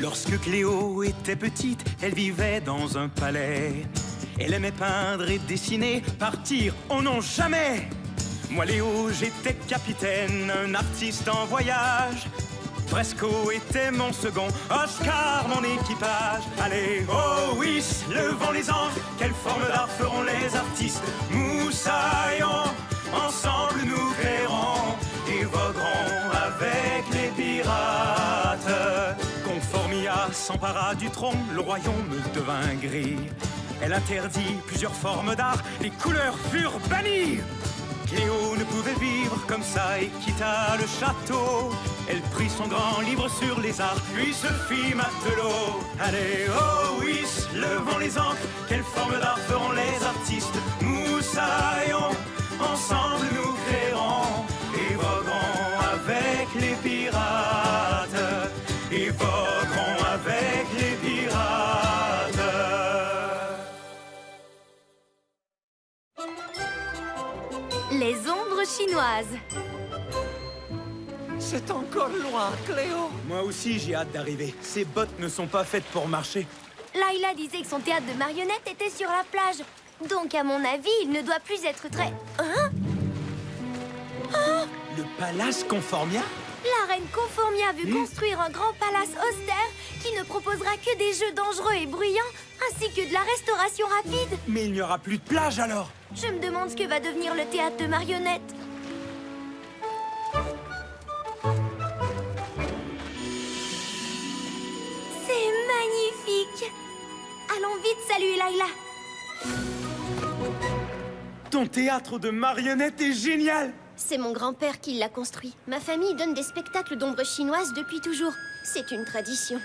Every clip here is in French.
Lorsque Cléo était petite, elle vivait dans un palais. Elle aimait peindre et dessiner, partir, oh non jamais! Moi Léo, j'étais capitaine, un artiste en voyage. Fresco était mon second, Oscar mon équipage. Allez, oh oui, levons les anges, quelle forme d'art feront les artistes? Moussaillons, ensemble nous créerons et voguerons avec les pirates. Conformia s'empara du trône, le royaume devint gris. Elle interdit plusieurs formes d'art, les couleurs furent bannies. Cléo ne pouvait vivre comme ça et quitta le château. Elle prit son grand livre sur les arts, puis se fit matelot. Allez, oh oui, levons les ancres, quelle forme d'art feront les artistes? Moussaillons, ensemble nous créerons et voguerons avec les pirates. Et voguerons avec les pirates. Les ombres chinoises. C'est encore loin, Cléo. Moi aussi, j'ai hâte d'arriver. Ces bottes ne sont pas faites pour marcher. Layla disait que son théâtre de marionnettes était sur la plage. Donc, à mon avis, il ne doit plus être très... Hein? Oh! Le palace Conformia? La reine Conformia veut construire un grand palace austère qui ne proposera que des jeux dangereux et bruyants, ainsi que de la restauration rapide. Mais il n'y aura plus de plage alors? Je me demande ce que va devenir le théâtre de marionnettes. C'est magnifique! Allons vite saluer Layla. Ton théâtre de marionnettes est génial! C'est mon grand-père qui l'a construit. Ma famille donne des spectacles d'ombres chinoises depuis toujours. C'est une tradition.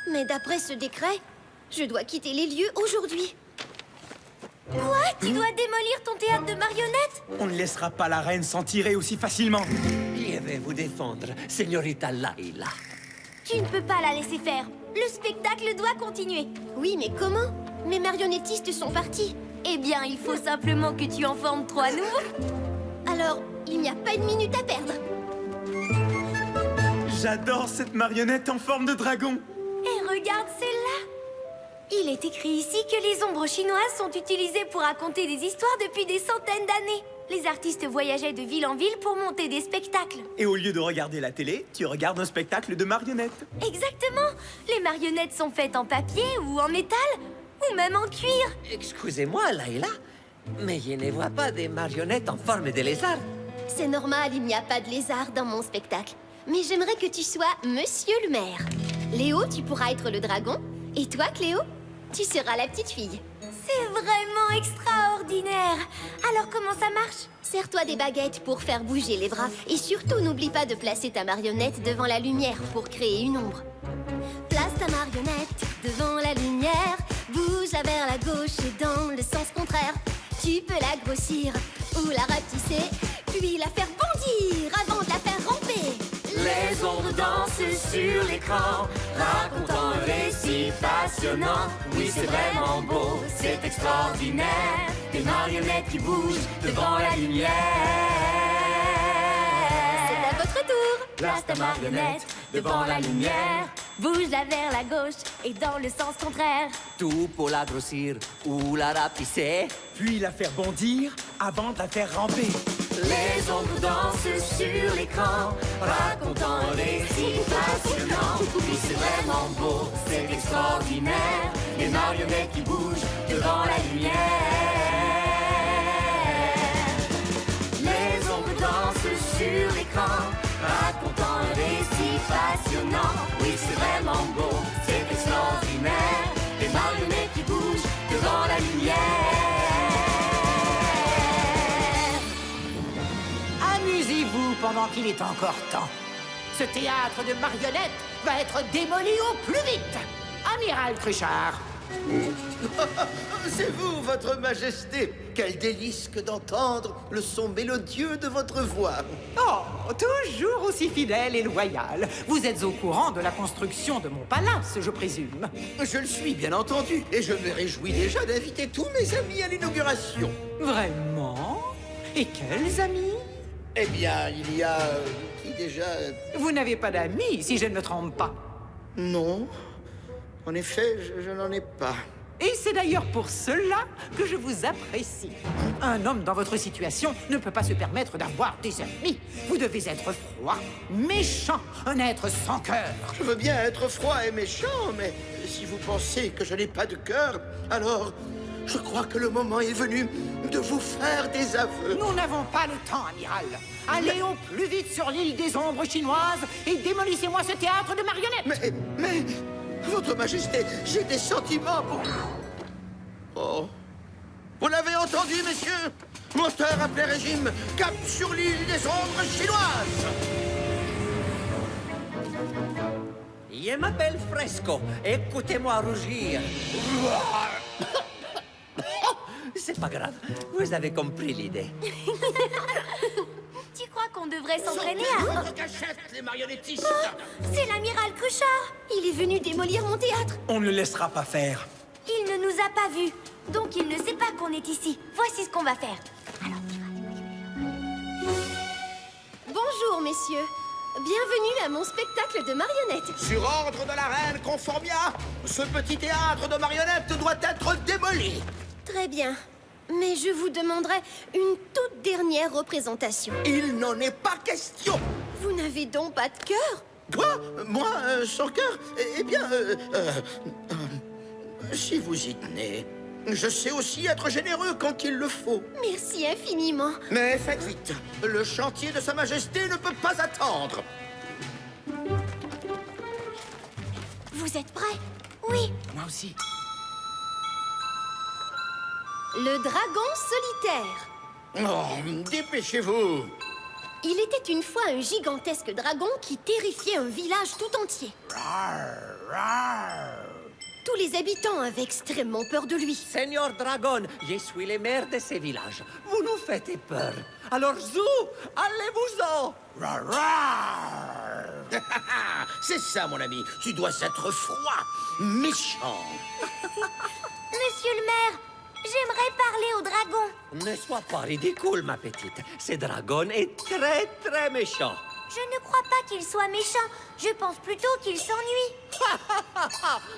Mais d'après ce décret, je dois quitter les lieux aujourd'hui. Quoi? Tu dois démolir ton théâtre de marionnettes? On ne laissera pas la reine s'en tirer aussi facilement. Je vais vous défendre, señorita Layla. Tu ne peux pas la laisser faire. Le spectacle doit continuer. Oui, mais comment? Mes marionnettistes sont partis. Eh bien, il faut simplement que tu en formes 3 nouveaux. Alors, il n'y a pas une minute à perdre. J'adore cette marionnette en forme de dragon. Et regarde celle-là. Il est écrit ici que les ombres chinoises sont utilisées pour raconter des histoires depuis des centaines d'années. Les artistes voyageaient de ville en ville pour monter des spectacles. Et au lieu de regarder la télé, tu regardes un spectacle de marionnettes. Exactement. Les marionnettes sont faites en papier ou en métal, ou même en cuir. Excusez-moi, Layla, mais je ne vois pas des marionnettes en forme de lézard. C'est normal, il n'y a pas de lézard dans mon spectacle. Mais j'aimerais que tu sois Monsieur le maire. Léo, tu pourras être le dragon. Et toi, Cléo, tu seras la petite fille. C'est vraiment extraordinaire. Alors comment ça marche? Serre-toi des baguettes pour faire bouger les bras. Et surtout, n'oublie pas de placer ta marionnette devant la lumière pour créer une ombre. Place ta marionnette devant la lumière. Bouge-la vers la gauche et dans le sens contraire. Tu peux la grossir ou la rapetisser, puis la faire bondir avant de la faire ramper. Les ombres dansent sur l'écran, racontant un récit passionnant. Oui, c'est vraiment beau, c'est extraordinaire. Des marionnettes qui bougent devant la lumière. C'est à votre tour. Place ta marionnette devant la lumière. Bouge-la vers la gauche et dans le sens contraire. Tout pour la grossir ou la rapetisser. Puis la faire bondir avant de la faire ramper. Les ombres dansent sur l'écran, racontant un récit passionnant. Oui, c'est vraiment beau, c'est extraordinaire. Les marionnettes qui bougent devant la lumière. Les ombres dansent sur l'écran, racontant un récit passionnant. Oui, c'est vraiment beau, c'est extraordinaire. Les marionnettes qui bougent devant la lumière. Amusez-vous pendant qu'il est encore temps. Ce théâtre de marionnettes va être démoli au plus vite. Amiral Cruchard. C'est vous, votre majesté. Quel délice que d'entendre le son mélodieux de votre voix. Oh, toujours aussi fidèle et loyal. Vous êtes au courant de la construction de mon palace, je présume. Je le suis, bien entendu, et je me réjouis déjà d'inviter tous mes amis à l'inauguration. Vraiment? Et quels amis? Eh bien, il y a... qui déjà... Vous n'avez pas d'amis, si je ne me trompe pas. Non. En effet, je n'en ai pas. Et c'est d'ailleurs pour cela que je vous apprécie. Un homme dans votre situation ne peut pas se permettre d'avoir des amis. Vous devez être froid, méchant, un être sans cœur. Je veux bien être froid et méchant, mais si vous pensez que je n'ai pas de cœur, alors je crois que le moment est venu de vous faire des aveux. Nous n'avons pas le temps, amiral. Allez au plus vite sur l'île des ombres chinoises et démolissez-moi ce théâtre de marionnettes. Mais, Votre Majesté, j'ai des sentiments pour... Oh. Vous l'avez entendu, messieurs? Moteur à plein régime, cap sur l'île des ombres chinoises. Je m'appelle Fresco. Écoutez-moi rougir. C'est pas grave. Vous avez compris l'idée. Tu crois qu'on devrait s'entraîner Sortez de à... votre cachette, les marionnettistes. C'est l'amiral Cruchard. Il est venu démolir mon théâtre. On ne le laissera pas faire. Il ne nous a pas vus, donc il ne sait pas qu'on est ici. Voici ce qu'on va faire. Alors, bonjour, messieurs. Bienvenue à mon spectacle de marionnettes. Sur ordre de la reine Conformia, ce petit théâtre de marionnettes doit être démoli. Très bien. Mais je vous demanderai une toute dernière représentation. Il n'en est pas question. Vous n'avez donc pas de cœur? Quoi? Moi, sans cœur? Eh bien, si vous y tenez, je sais aussi être généreux quand il le faut. Merci infiniment. Mais faites vite, le chantier de Sa Majesté ne peut pas attendre. Vous êtes prêts? Oui. Moi aussi. Le dragon solitaire. Oh, dépêchez-vous. Il était une fois un gigantesque dragon qui terrifiait un village tout entier. Tous les habitants avaient extrêmement peur de lui. Seigneur Dragon, je suis le maire de ce village. Vous nous faites peur. Alors, Zou, allez-vous-en. C'est ça, mon ami. Tu dois être froid, méchant. Monsieur le maire, j'aimerais parler au dragon. Ne sois pas ridicule, ma petite. Ce dragon est très, très méchant. Je ne crois pas qu'il soit méchant. Je pense plutôt qu'il s'ennuie.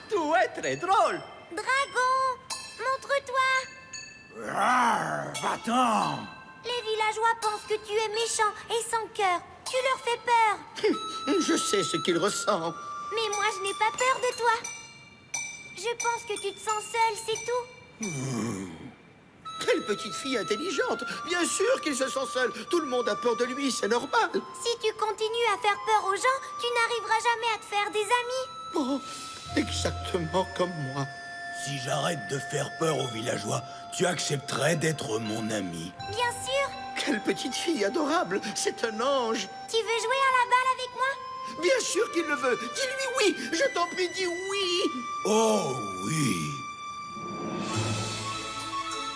Tu es très drôle. Dragon, montre-toi. Va-t'en. Les villageois pensent que tu es méchant et sans cœur. Tu leur fais peur. Je sais ce qu'il ressent. Mais moi, je n'ai pas peur de toi. Je pense que tu te sens seule, c'est tout. Quelle petite fille intelligente. Bien sûr qu'il se sent seul. Tout le monde a peur de lui, c'est normal. Si tu continues à faire peur aux gens, tu n'arriveras jamais à te faire des amis. Oh, exactement comme moi. Si j'arrête de faire peur aux villageois, tu accepterais d'être mon ami. Bien sûr. Quelle petite fille adorable. C'est un ange. Tu veux jouer à la balle avec moi? Bien sûr qu'il le veut. Dis-lui oui. Je t'en prie, dis oui. Oh oui.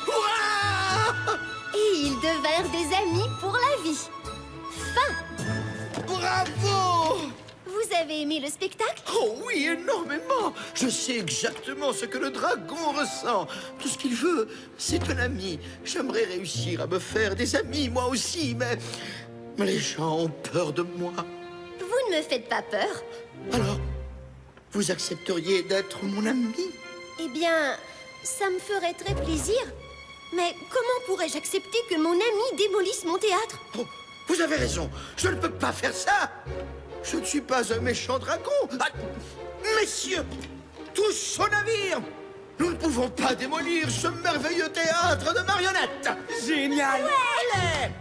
Ouah! Et ils devinrent des amis pour la vie. Fin. Bravo! Vous avez aimé le spectacle? Oh oui, énormément. Je sais exactement ce que le dragon ressent. Tout ce qu'il veut, c'est un ami. J'aimerais réussir à me faire des amis, moi aussi, mais les gens ont peur de moi. Vous ne me faites pas peur. Alors, vous accepteriez d'être mon ami? Eh bien, ça me ferait très plaisir. Mais comment pourrais-je accepter que mon ami démolisse mon théâtre? Oh, vous avez raison. Je ne peux pas faire ça. Je ne suis pas un méchant dragon. Ah, messieurs, tous au navire. Nous ne pouvons pas démolir ce merveilleux théâtre de marionnettes. Génial. Allez!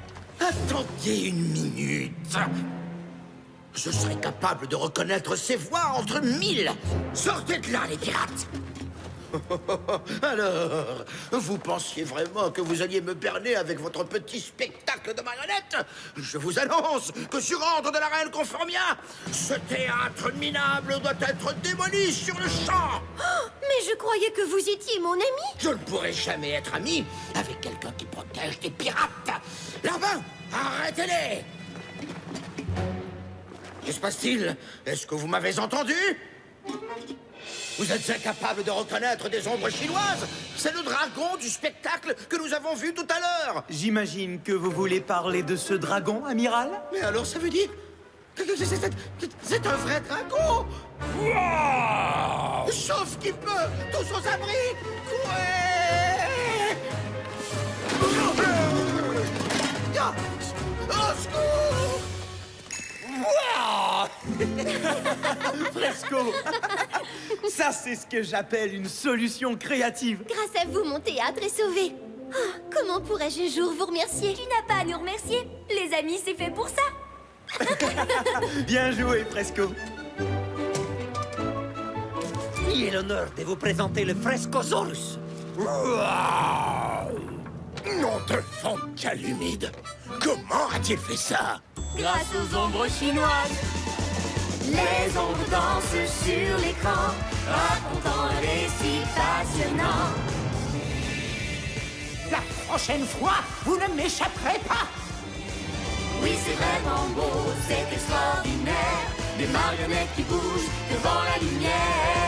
Attendez une minute. Je serai capable de reconnaître ces voix entre mille. Sortez de là, les pirates. Alors, vous pensiez vraiment que vous alliez me berner avec votre petit spectacle de marionnettes? Je vous annonce que sur ordre de la reine Conformia, ce théâtre minable doit être démoli sur le champ. Oh, mais je croyais que vous étiez mon ami. Je ne pourrai jamais être ami avec quelqu'un qui protège des pirates. Là-bas, arrêtez-les. Que se passe-t-il? Est-ce que vous m'avez entendu? Vous êtes incapable de reconnaître des ombres chinoises? C'est le dragon du spectacle que nous avons vu tout à l'heure. J'imagine que vous voulez parler de ce dragon, amiral? Mais alors ça veut dire C'est un vrai dragon! Sauf qui peut! Tous aux abris! Courez! Au secours! Fresco! Ça, c'est ce que j'appelle une solution créative. Grâce à vous, mon théâtre est sauvé. Oh, comment pourrais-je un jour vous remercier? Tu n'as pas à nous remercier. Les amis, c'est fait pour ça. Bien joué, Fresco. Qui est l'honneur de vous présenter le Frescosaurus? Nom de Foncalumide! Comment a-t-il fait ça? Grâce aux ombres chinoises. Les ombres dansent sur l'écran, racontant un récit passionnant. La prochaine fois, vous ne m'échapperez pas. Oui, c'est vraiment beau, c'est extraordinaire. Des marionnettes qui bougent devant la lumière.